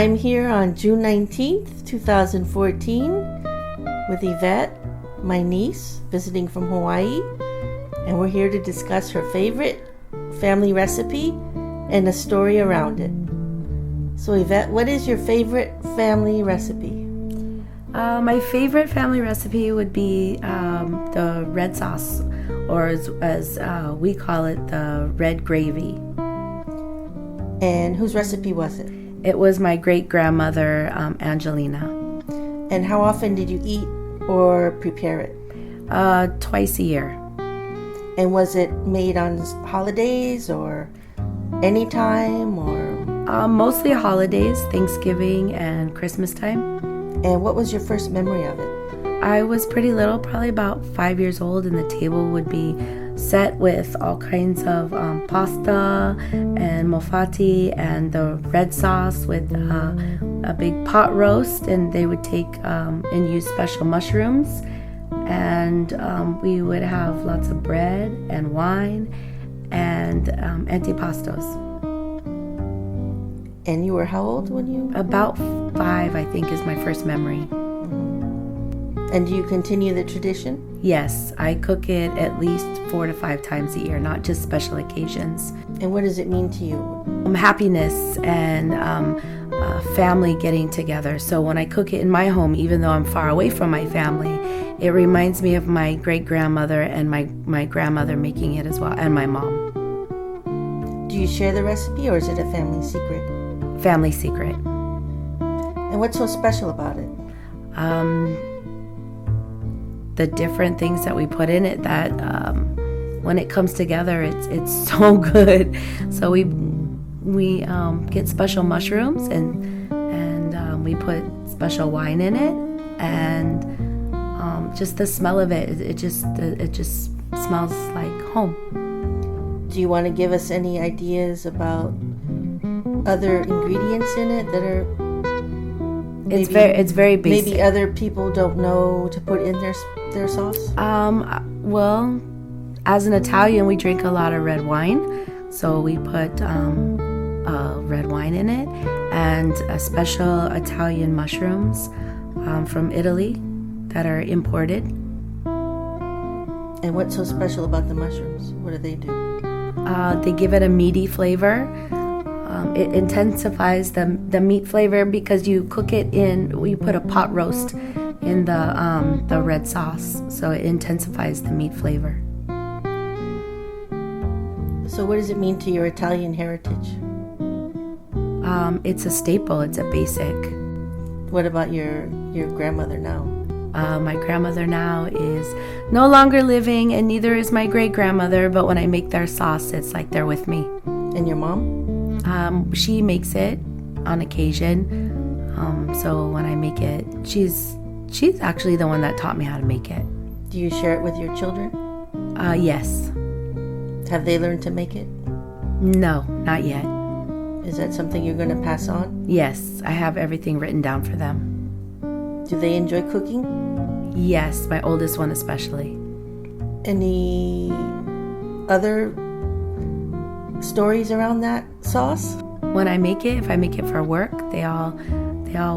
I'm here on June 19th, 2014 with Yvette, my niece, visiting from Hawaii, and we're here to discuss her favorite family recipe and a story around it. So Yvette, what is your favorite family recipe? My favorite family recipe would be the red sauce, or as we call it, the red gravy. And whose recipe was it? It was my great-grandmother, Angelina. And how often did you eat or prepare it? Twice a year. And was it made on holidays or anytime or? Mostly holidays, Thanksgiving and Christmas time. And what was your first memory of it? I was pretty little, probably about 5 years old, and the table would be set with all kinds of pasta and mofati and the red sauce with a big pot roast, and they would take and use special mushrooms, and we would have lots of bread and wine and antipastos. And you were how old when you? About 5, I think, is my first memory. And do you continue the tradition? Yes, I cook it at least 4 to 5 times a year, not just special occasions. And what does it mean to you? Happiness and family getting together. So when I cook it in my home, even though I'm far away from my family, it reminds me of my great-grandmother and my grandmother making it as well, and my mom. Do you share the recipe, or is it a family secret? Family secret. And what's so special about it? The different things that we put in it, that when it comes together, it's so good. So we get special mushrooms and we put special wine in it, and just the smell of it just smells like home. Do you want to give us any ideas about other ingredients in it that are? It's very basic. Maybe other people don't know to put in their sauce? Well, as an Italian, we drink a lot of red wine. So we put red wine in it, and special Italian mushrooms from Italy that are imported. And what's so special about the mushrooms? What do they do? They give it a meaty flavor. It intensifies the meat flavor because you cook it we put a pot roast in the red sauce, so it intensifies the meat flavor. So what does it mean to your Italian heritage? It's a staple. It's a basic. What about your grandmother now? My grandmother now is no longer living, and neither is my great-grandmother, but when I make their sauce, it's like they're with me. And your mom? She makes it on occasion. So when I make it, she's actually the one that taught me how to make it. Do you share it with your children? Yes. Have they learned to make it? No, not yet. Is that something you're going to pass on? Yes, I have everything written down for them. Do they enjoy cooking? Yes, my oldest one especially. Any other stories around that sauce? When I make it, if I make it for work, they all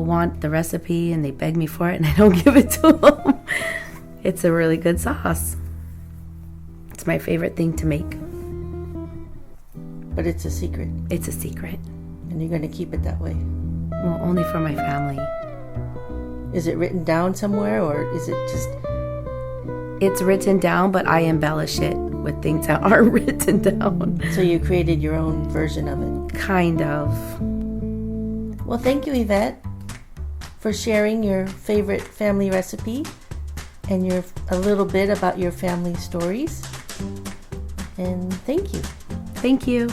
want the recipe and they beg me for it, and I don't give it to them. It's a really good sauce. It's my favorite thing to make. But it's a secret. It's a secret. And you're going to keep it that way? Well, only for my family. Is it written down somewhere, or is it just... It's written down, but I embellish it with things that aren't written down. So you created your own version of it? Kind of. Well, thank you, Yvette, for sharing your favorite family recipe and a little bit about your family stories. And thank you. Thank you.